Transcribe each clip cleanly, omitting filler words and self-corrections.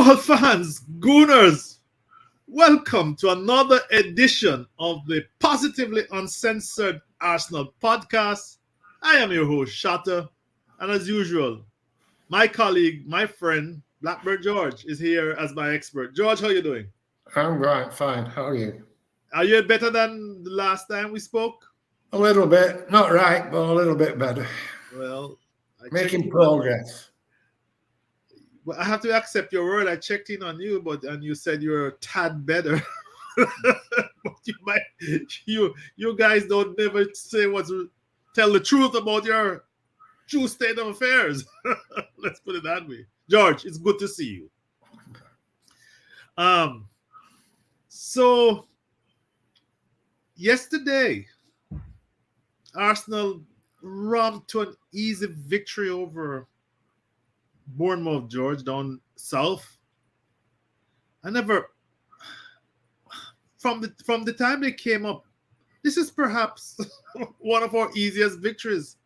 Football fans, Gooners, welcome to another edition of the Positively Uncensored Arsenal podcast. I am your host, Shotta, and as usual, my colleague, my friend, Blackburn George, is here as my expert. George, how are you doing? I'm right, fine. How are you? Are you better than the last time we spoke? A little bit, not right, but a little bit better. Well, Making progress. Well, I have to accept your word. I checked in on you, and you said you're a tad better. But you guys don't never tell the truth about your true state of affairs. Let's put it that way. George, it's good to see you. So yesterday, Arsenal romped to an easy victory over Bournemouth, George, down south. I never, from the time they came up, this is perhaps one of our easiest victories.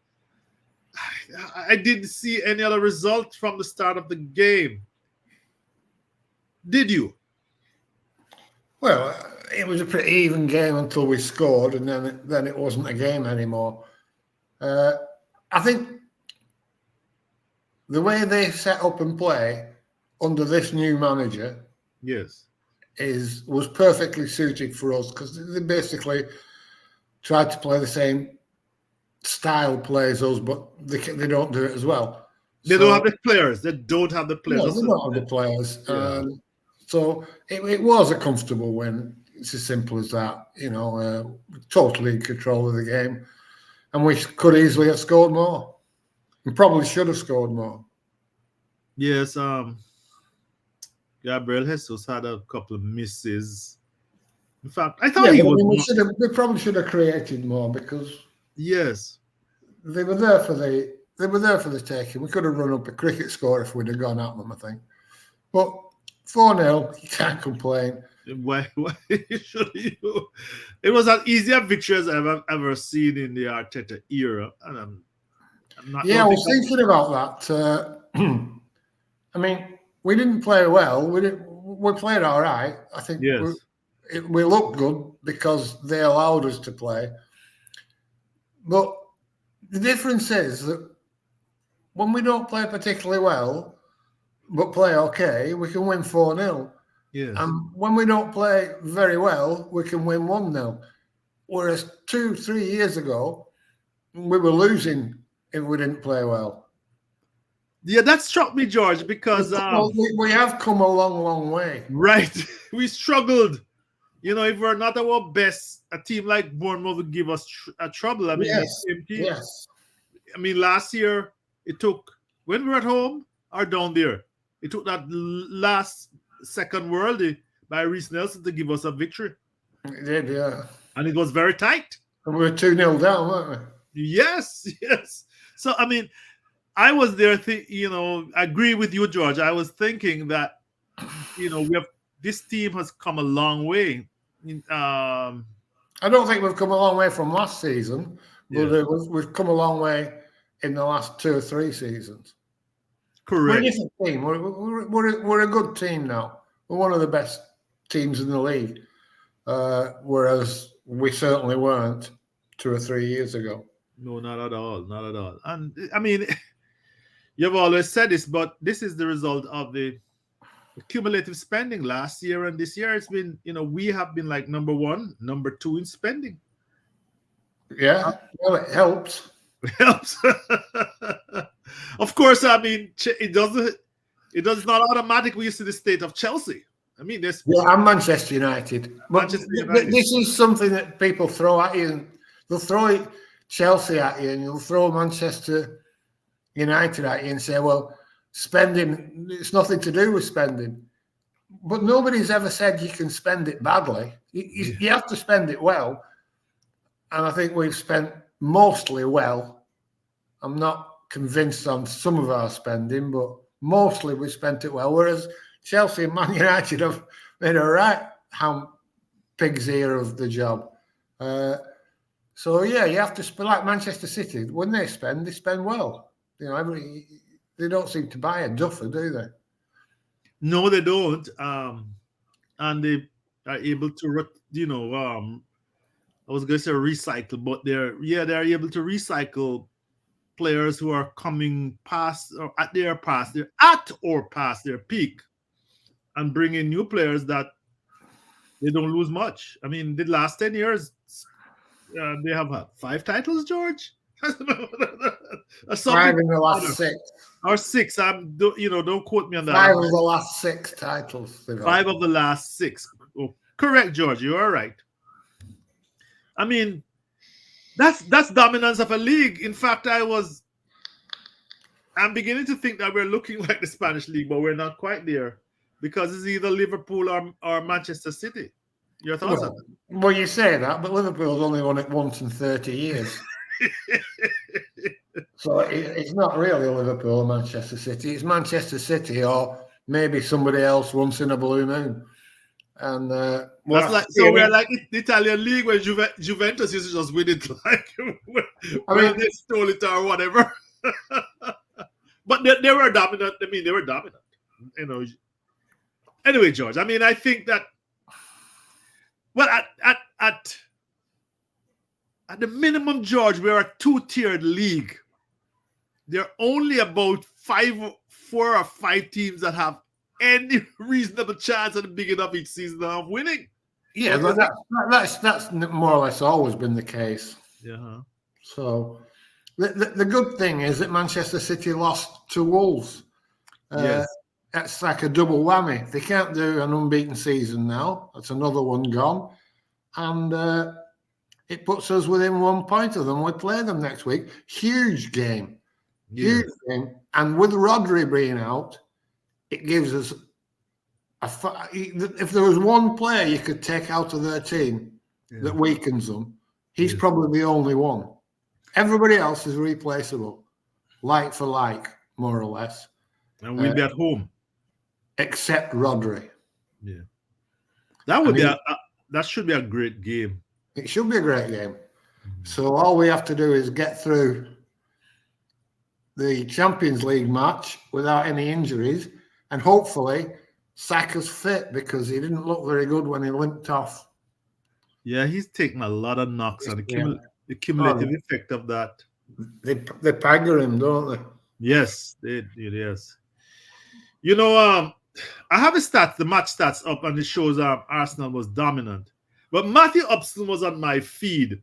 I didn't see any other result from the start of the game. Did you? Well, it was a pretty even game until we scored, and then it wasn't a game anymore. I think the way they set up and play under this new manager, yes, was perfectly suited for us because they basically tried to play the same style play as us, but they don't do it as well. They don't have the players. They don't have the players. No, they don't have the players. Yeah. So it was a comfortable win. It's as simple as that. Totally in control of the game. And we could easily have scored more. We probably should have scored more. Yes, Gabriel Jesus had a couple of misses. In fact, I thought we probably should have created more because yes, they were there for the taking. We could have run up a cricket score if we'd have gone at them, I think. But 4-0, you can't complain. Why should you? It was as easy a victory as I've ever seen in the Arteta era, and I'm not. Yeah, I was thinking about that. I mean, we didn't play well. We played all right. I think yes. we looked good because they allowed us to play. But the difference is that when we don't play particularly well, but play okay, we can win 4-0. Yes. And when we don't play very well, we can win 1-0. Whereas 2-3 years ago, we were losing if we didn't play well. Yeah, that struck me, George, because we have come a long, long way. Right. We struggled. If we're not our best, a team like Bournemouth would give us trouble. I mean, yes. I mean, last year, it took, when we were at home or down there, it took that last second worldie by Reece Nelson to give us a victory. It did, yeah. And it was very tight. And we were 2-0 down, weren't we? Yes. So, I mean, I was there, I agree with you, George. I was thinking that, this team has come a long way. I don't think we've come a long way from last season, but we've come a long way in the last 2 or 3 seasons. Correct. We're a different team. We're a good team now. We're one of the best teams in the league, whereas we certainly weren't 2 or 3 years ago. No, not at all. Not at all. And I mean, you've always said this, but this is the result of the cumulative spending last year and this year. It's been, we have been like number 1, number 2 in spending. Yeah, well, it helps. It helps. Of course, I mean, it does not automatically see the state of Chelsea. I mean, I'm Manchester United. But this is something that people throw at you. They'll throw Chelsea at you and you'll throw Manchester United at you and say, well, spending, it's nothing to do with spending. But nobody's ever said you can spend it badly. You have to spend it well. And I think we've spent mostly well. I'm not convinced on some of our spending, but mostly we spent it well. Whereas Chelsea and Man United have made a right pig's ear of the job. So, yeah, you have to spend like Manchester City. When they spend well. They don't seem to buy a duffer, do they? No, they don't. And they are able to, I was going to say recycle, but they're able to recycle players who are coming past or past their peak, and bring in new players that they don't lose much. I mean, the last 10 years, they have 5 titles, George. Five in the last 6. Or 6. Don't quote me on that. 5 of the last 6 titles. 5 of the last 6. Oh, correct, George. You are right. I mean, that's dominance of a league. In fact, I'm beginning to think that we're looking like the Spanish league, but we're not quite there, because it's either Liverpool or Manchester City. Your thoughts on that? Well, you say that, but Liverpool's only won it once in 30 years. So it's not really Liverpool or Manchester City. It's Manchester City or maybe somebody else once in a blue moon. And we're like the Italian league where Juventus used to just win it when they stole it or whatever. But they were dominant. I mean, they were dominant. Anyway, George, I mean, I think that, well, at the minimum, George, we're a 2-tiered league. There are only about 4 or 5 teams that have any reasonable chance at the beginning of each season of winning. Yeah, that's more or less always been the case. Yeah. So the good thing is that Manchester City lost to Wolves. Yes. That's like a double whammy. They can't do an unbeaten season now. That's another one gone. And it puts us within 1 point of them. We play them next week. Huge game. Yes. Huge game. And with Rodri being out, it gives us if there was one player you could take out of their team that weakens them, he's probably the only one. Everybody else is replaceable, like for like, more or less. And we'll be at home. Except Rodri. Yeah. That should be a great game. It should be a great game. Mm-hmm. So all we have to do is get through the Champions League match without any injuries, and hopefully Saka's fit, because he didn't look very good when he limped off. Yeah, he's taking a lot of knocks, and the cumulative effect of that. They pagger him, don't they? Yes, yes. I have the match stats up, and it shows Arsenal was dominant. But Matthew Upson was on my feed,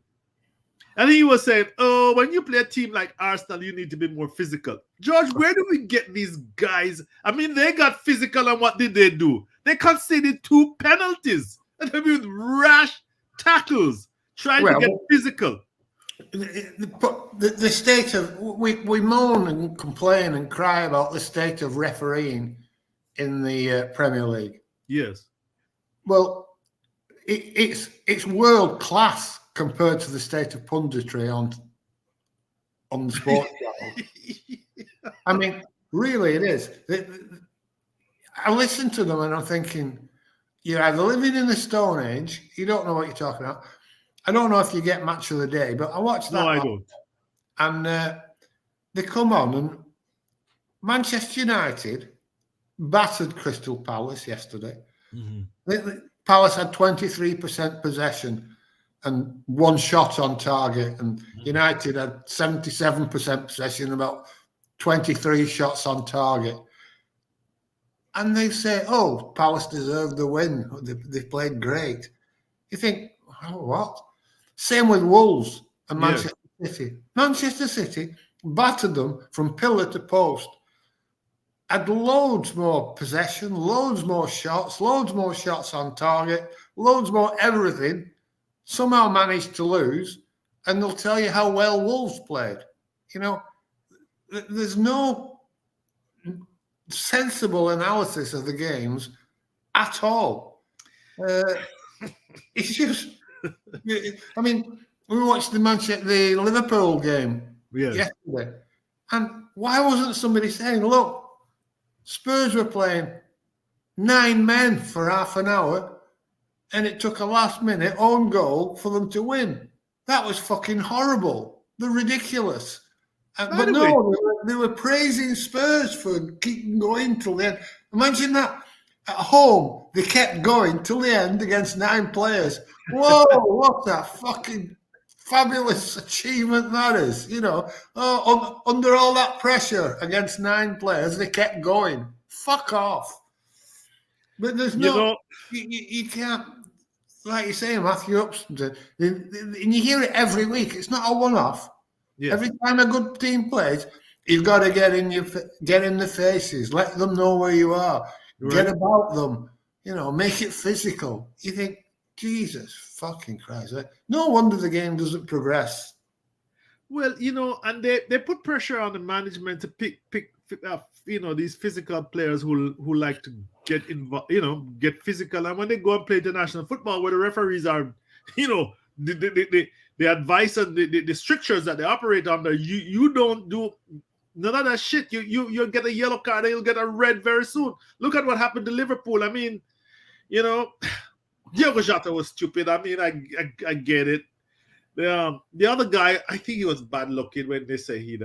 and he was saying, "Oh, when you play a team like Arsenal, you need to be more physical." George, where do we get these guys? I mean, they got physical, and what did they do? They conceded 2 penalties, and they with rash tackles, trying to get physical. The state of we moan and complain and cry about the state of refereeing in the Premier League. Yes. Well, it's world class compared to the state of punditry on the sports channel. I mean, really, it is. I listen to them and I'm thinking, you're either living in the Stone Age, you don't know what you're talking about. I don't know if you get Match of the Day, but I watched that. No, I don't. And they come on, and Manchester United battered Crystal Palace yesterday. Mm-hmm. Palace had 23% possession and 1 shot on target, and United had 77% possession, about 23 shots on target. And they say, "Oh, Palace deserved the win. They played great." You think, "Oh, what?" Same with Wolves and Manchester City. Manchester City battered them from pillar to post. Had loads more possession, loads more shots on target, loads more everything. Somehow managed to lose, and they'll tell you how well Wolves played. There's no sensible analysis of the games at all. It's just, I mean, we watched the Liverpool game yesterday, and why wasn't somebody saying, "Look, Spurs were playing 9 men for half an hour, and it took a last-minute own goal for them to win"? That was fucking horrible. They're ridiculous. But no, they were praising Spurs for keeping going till then. Imagine that. At home, they kept going till the end against 9 players. Whoa, what a fucking fabulous achievement that is. Under all that pressure against 9 players, they kept going. Fuck off. But there's no, you can't, like you say, Matthew Upson, and you hear it every week. It's not a one-off. Yeah. Every time a good team plays, you've got to get in the faces, let them know where you are, get about them, make it physical. You think, Jesus fucking Christ! No wonder the game doesn't progress. Well, and they put pressure on the management to pick these physical players who like to get involved, get physical. And when they go and play international football, where the referees are, the advice and the strictures that they operate under, you don't do none of that shit. You'll get a yellow card, you'll get a red very soon. Look at what happened to Liverpool. I mean, Diogo Jota was stupid. I mean, I get it. The other guy, I think he was bad looking when they say he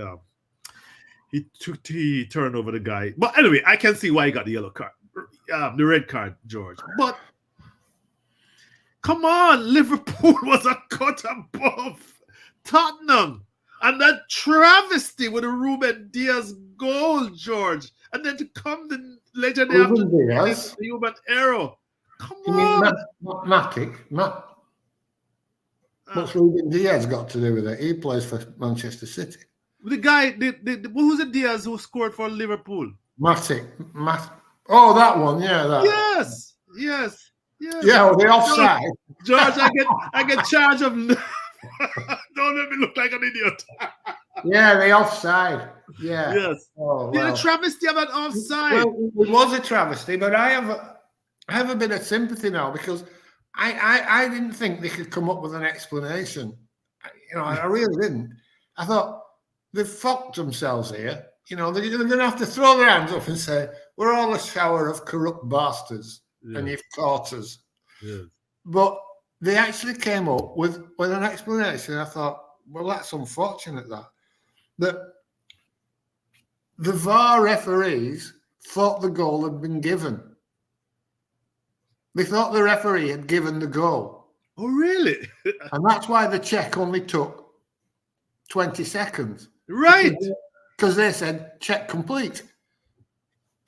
turned over the guy. But anyway, I can see why he got the yellow card, the red card, George. But come on, Liverpool was a cut above Tottenham. And that travesty with the Ruben Diaz goal, George. And then to come the legendary Diaz, the human arrow. Come you on. What's Ruben Diaz got to do with it? He plays for Manchester City. The guy, who's the Diaz who scored for Liverpool? Matic. Oh, that one, yeah. That. Yes. Yeah, well, the offside. George, I get charge of. Don't let me look like an idiot. Yeah, the offside. Yeah. Yes. Oh, well. The travesty of an offside. Well, it was a travesty, but I have a bit of sympathy now because I didn't think they could come up with an explanation. I really didn't. I thought they've fucked themselves here. They're going to have to throw their hands up and say, we're all a shower of corrupt bastards and you've caught us. Yes. But they actually came up with an explanation. I thought, well, that's unfortunate that the VAR referees thought the goal had been given. They thought the referee had given the goal. Oh, really? And that's why the check only took 20 seconds. Right. Because they said, check complete.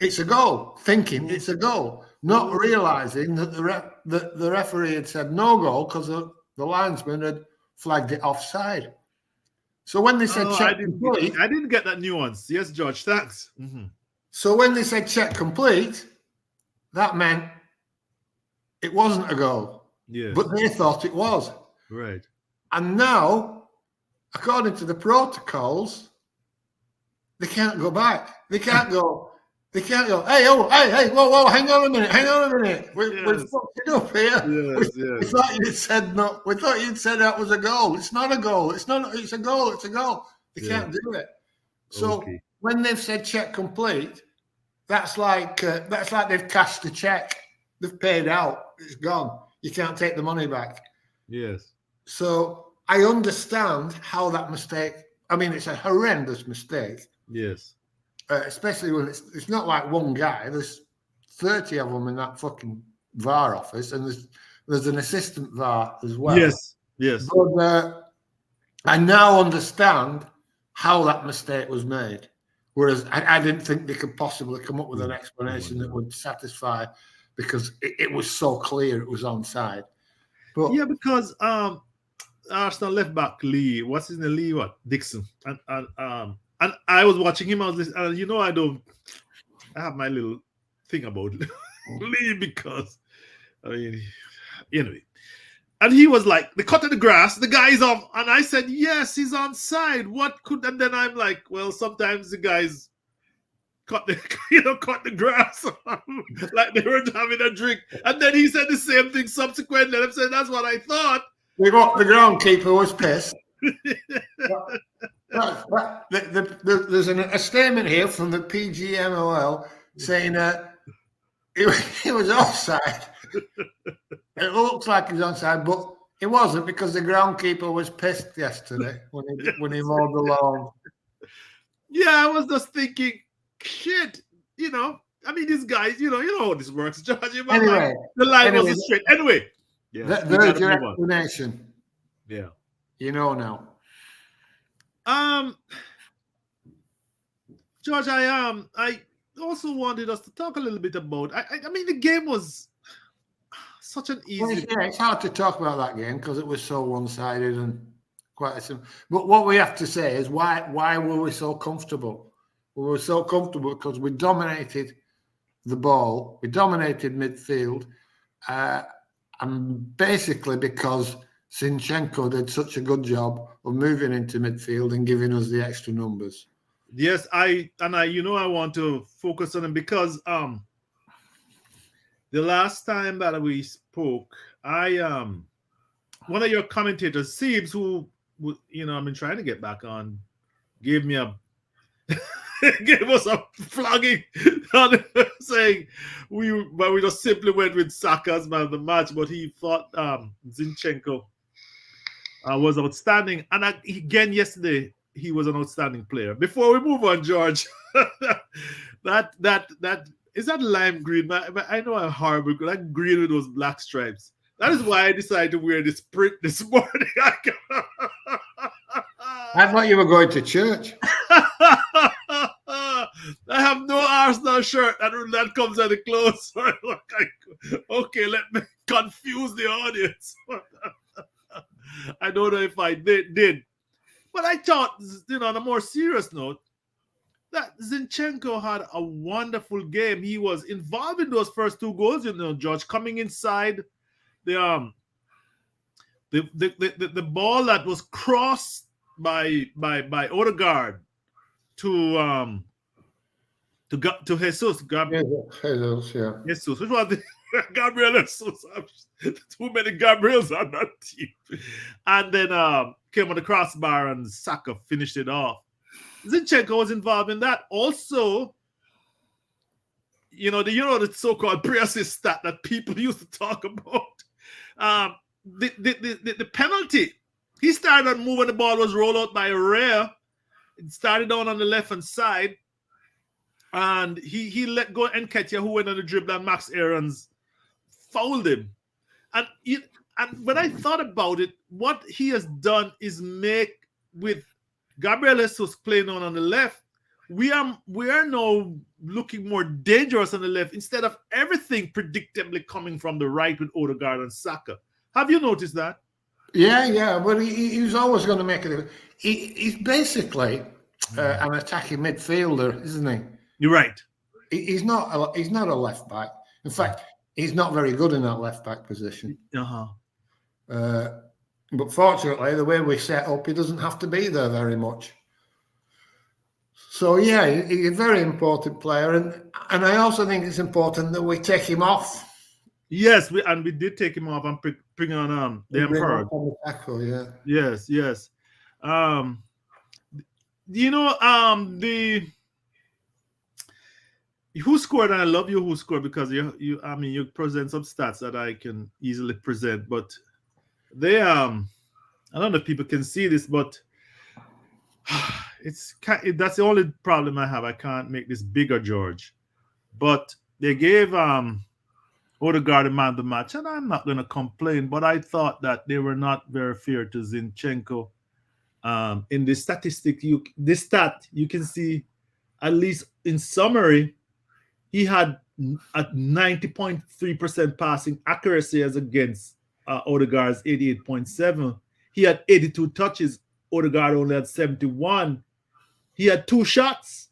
It's a goal. Thinking it's a goal. Not realising that the referee had said no goal because the linesman had flagged it offside. So when they said check complete... I didn't get that nuance. Yes, George, thanks. Mm-hmm. So when they said check complete, that meant it wasn't a goal. Yeah. But they thought it was. Right. And now, according to the protocols, they can't go back. They can't go, hey, whoa, hang on a minute. We've fucked it up here. Yes, we thought you'd said no. We thought you'd said that was a goal. It's not a goal. It's a goal. They can't do it. So when they've said check complete, that's like they've cashed the check. They've paid out. It's gone. You can't take the money back. Yes. So I understand how that mistake. I mean, it's a horrendous mistake. Yes. Especially when it's not like one guy. There's 30 of them in that fucking VAR office, and there's an assistant VAR as well. Yes. But I now understand how that mistake was made. Whereas I didn't think they could possibly come up with an explanation that would satisfy, because it was so clear it was onside. But yeah, because Arsenal left back Lee, what's his name? Lee Dixon, and I was watching him. I was listening, I have my little thing about Lee because anyway. And he was like, the cut of the grass, the guy's off. And I said, yes, he's onside. And then I'm like, well, sometimes the guys cut the grass like they were having a drink. And then he said the same thing subsequently. And I'm saying, that's what I thought. The groundkeeper was pissed. There's a statement here from the PGMOL saying it was offside. It looks like he was onside, but it wasn't, because the groundkeeper was pissed yesterday when he mowed the lawn. Yeah, I was just thinking, shit, I mean, these guys, you know how this works, George. Anyway, the line wasn't straight. Anyway, yes, there's your explanation. Yeah, you know now. George, I also wanted us to talk a little bit about. I mean, the game was such an easy. Well, yeah, it's hard to talk about that game because it was so one-sided and quite simple. But what we have to say is why were we so comfortable? We were so comfortable because we dominated the ball, we dominated midfield, and basically because Zinchenko did such a good job of moving into midfield and giving us the extra numbers. Yes, I want to focus on him because the last time that we spoke, one of your commentators, Siebes, who I've been trying to get back on, gave us a flogging on saying we just simply went with Saka as man of the match, but he thought Zinchenko was outstanding, and again yesterday he was an outstanding player. Before we move on, George, that is that lime green. I know I'm horrible, but that green with those black stripes. That is why I decided to wear this print this morning. I thought you were going to church. I have no Arsenal shirt that comes at the clothes. Okay, let me confuse the audience. I don't know if I did. But I thought, on a more serious note, that Zinchenko had a wonderful game. He was involved in those first two goals, George, coming inside the ball that was crossed by Odegaard to Jesus. Jesus, yeah. Jesus, which was the Gabriel Jesus. Too many Gabriels on that team. And then came on the crossbar and Saka finished it off. Zinchenko was involved in that. Also, the so-called pre-assist stat that people used to talk about. The penalty. He started on moving, the ball was rolled out by Rare. It started down on the left-hand side. And he let go Nketiah, who went on the dribble, and Max Aarons fouled him. And when I thought about it, what he has done is make, with Gabriel Jesus playing on the left, we are now looking more dangerous on the left instead of everything predictably coming from the right with Odegaard and Saka. Have you noticed that? Yeah, but he was always going to make it. He's basically an attacking midfielder, isn't he? You're right. He's not a left back. In fact, he's not very good in that left back position. But fortunately, the way we set up, he doesn't have to be there very much. So yeah, he's a very important player, and I also think it's important that we take him off. Yes, we did take him off and bring on the Emperor. Yeah. Yes. Who scored, and I love you who scored, because you present some stats that I can easily present, but they I don't know if people can see this, but that's the only problem I have. I can't make this bigger, George. But they gave Odegaard a man of the match, and I'm not going to complain, but I thought that they were not very fair to Zinchenko. In the statistic, this stat, you can see, at least in summary, he had a 90.3% passing accuracy as against Odegaard's 88.7. He had 82 touches. Odegaard only had 71. He had 2 shots.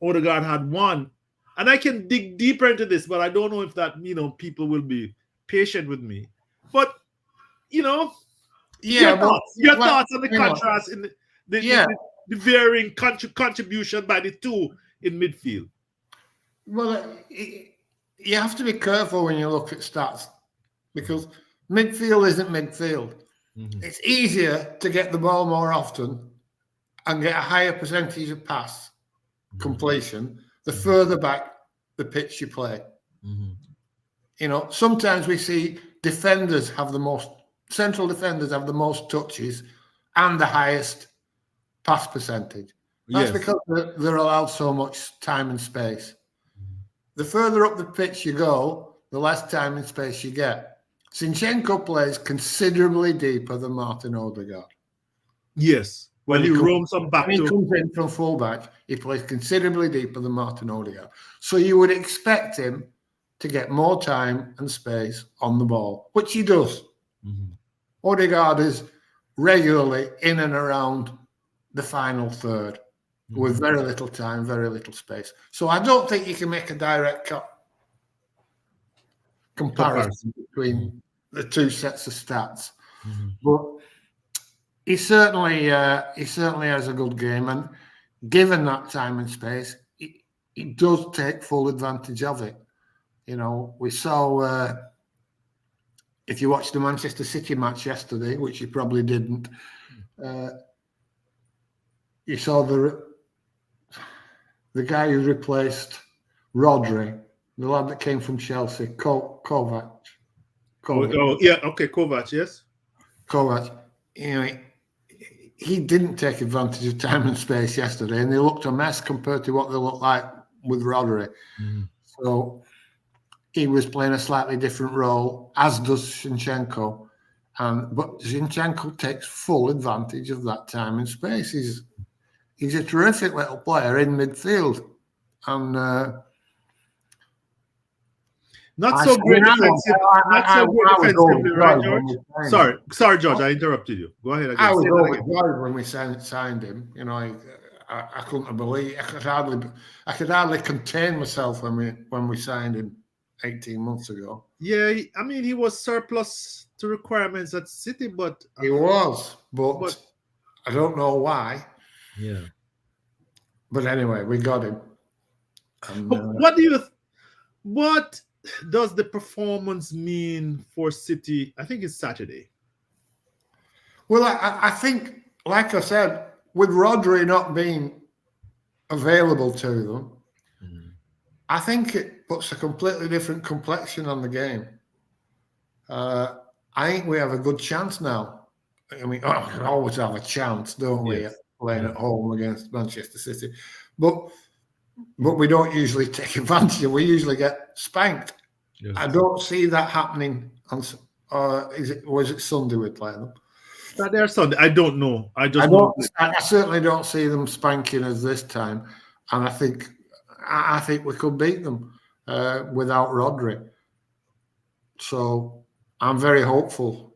Odegaard had 1. And I can dig deeper into this, but I don't know if that, people will be patient with me. But, your thoughts on the contrast in the varying contribution by the two in midfield. Well, you have to be careful when you look at stats, because midfield isn't midfield. Mm-hmm. It's easier to get the ball more often and get a higher percentage of pass completion the further back the pitch you play. Mm-hmm. Sometimes we see central defenders have the most touches and the highest pass percentage. That's because they're allowed so much time and space. the further up the pitch you go, the less time and space you get. Zinchenko plays considerably deeper than Martin Odegaard. Yes. When he roams on back when he comes in from fullback, he plays considerably deeper than Martin Odegaard. So you would expect him to get more time and space on the ball, which he does. Mm-hmm. Odegaard is regularly in and around the final third with very little time, very little space. So I don't think you can make a direct comparison between the two sets of stats. Mm-hmm. But he certainly has a good game, and given that time and space, he does take full advantage of it. You know, we saw if you watched the Manchester City match yesterday, which you probably didn't, you saw the guy who replaced Rodri, the lad that came from Chelsea, Kovac. Oh, yeah, okay, Kovac, yes. Kovac, you know, he didn't take advantage of time and space yesterday, and they looked a mess compared to what they looked like with Rodri. Mm-hmm. So he was playing a slightly different role, as does Zinchenko. But Zinchenko takes full advantage of that time and space. He's a terrific little player in midfield, and not so great defensively, right, George? Sorry, George, I interrupted you. Go ahead. I was overjoyed when we signed him. You know, I couldn't believe. I could hardly contain myself when we signed him 18 months ago. Yeah, I mean, he was surplus to requirements at City, but he was, but I don't know why. Yeah. But anyway, we got him. And, what does the performance mean for City? I think it's Saturday. Well, I think, like I said, with Rodri not being available to them, I think it puts a completely different complexion on the game. I think we have a good chance now. I mean, we always have a chance, don't we, playing at home against Manchester City. But we don't usually take advantage of it. We usually get spanked. Yes. I don't see that happening. Was it Sunday we play them? Saturday or Sunday? I don't know. I certainly don't see them spanking us this time. And I think we could beat them without Rodri. So I'm very hopeful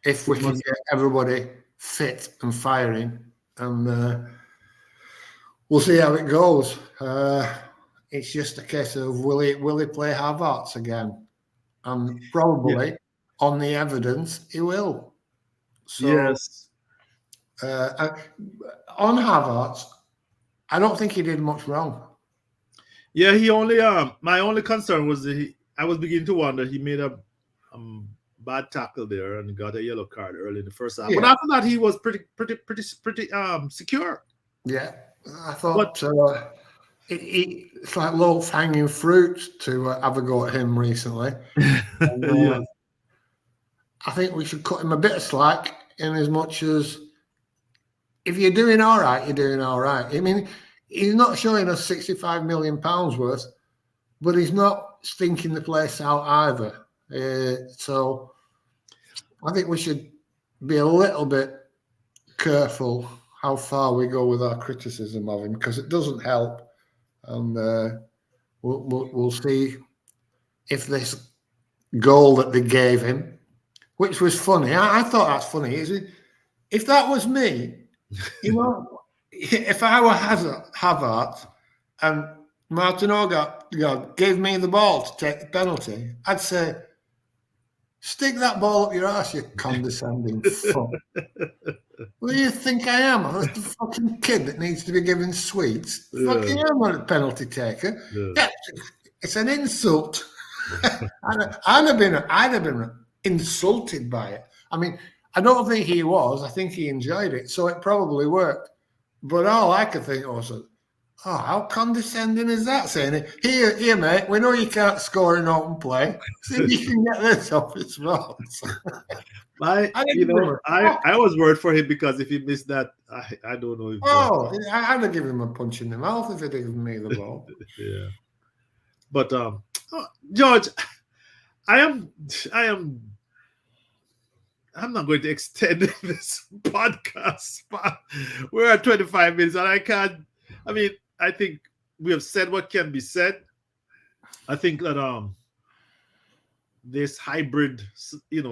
if we can get everybody fit and firing, and we'll see how it goes. It's just a case of will he play Havertz again, and probably on the evidence he will. So, yes. On Havertz, I don't think he did much wrong. Yeah, he only. My only concern was I was beginning to wonder he made a bad tackle there and got a yellow card early in the first half. Yeah. But after that, he was pretty secure. Yeah, I thought it's like low-hanging fruit to have a go at him recently. And, I think we should cut him a bit of slack in as much as if you're doing all right, you're doing all right. I mean, he's not showing us £65 million worth, but he's not stinking the place out either. So I think we should be a little bit careful how far we go with our criticism of him, because it doesn't help. And we'll see if this goal that they gave him, which was funny. I thought that's funny. If that was me, you know, if I were Havertz and Martin Odegaard gave me the ball to take the penalty, I'd say, stick that ball up your ass, you condescending fuck. What do you think I am? I'm a fucking kid that needs to be given sweets. Yeah. Fucking am a penalty taker. Yeah. It's an insult. I'd have been insulted by it. I mean, I don't think he was. I think he enjoyed it, so it probably worked. But all I could think was, how condescending is that? Saying it, here, mate, we know you can't score in open play. See if you can get this off his mouth. I was worried for him, because if he missed that, I don't know if. I'd have given him a punch in the mouth if he'd given me the ball. Yeah. But George, I'm not going to extend this podcast. We're at 25 minutes, and I think we have said what can be said. I think that this hybrid,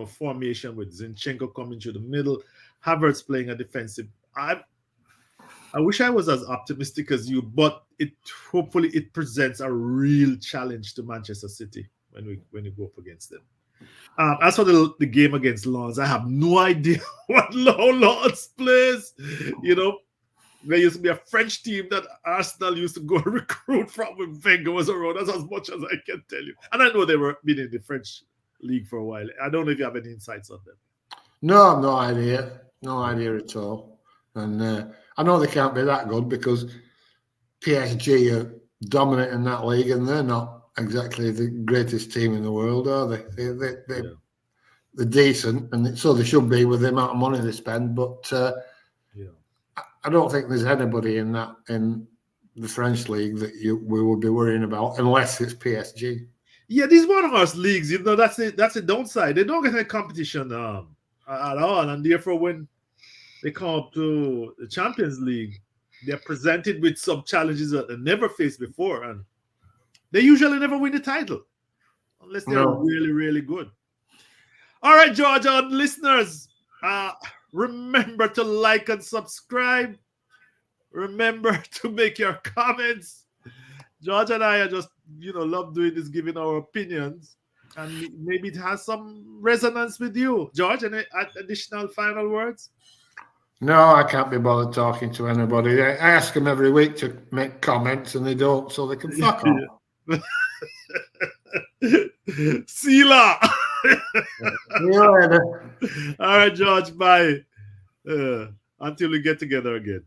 formation with Zinchenko coming through the middle, Havertz playing a defensive. I wish I was as optimistic as you, but hopefully it presents a real challenge to Manchester City when we go up against them. As for the game against Lens, I have no idea how Lens plays. There used to be a French team that Arsenal used to go recruit from when Wenger was around. That's as much as I can tell you. And I know they were been in the French league for a while. I don't know if you have any insights on them. No, no idea. No idea at all. And I know they can't be that good because PSG are dominating that league and they're not exactly the greatest team in the world, are they? They're decent, and so they should be with the amount of money they spend. But I don't think there's anybody in the French league that we would be worrying about unless it's PSG. Yeah, these one-horse leagues, that's the downside. They don't get any competition at all, and therefore when they come up to the Champions League, they're presented with some challenges that they never faced before, and they usually never win the title unless they're really, really good. All right, George, and listeners, remember to like and subscribe. Remember to make your comments. George and I are just, love doing this, giving our opinions, and maybe it has some resonance with you. George, any additional final words? No, I can't be bothered talking to anybody. I ask them every week to make comments, and they don't, so they can fuck off. Sila. See you later. All right, George. Bye. Until we get together again.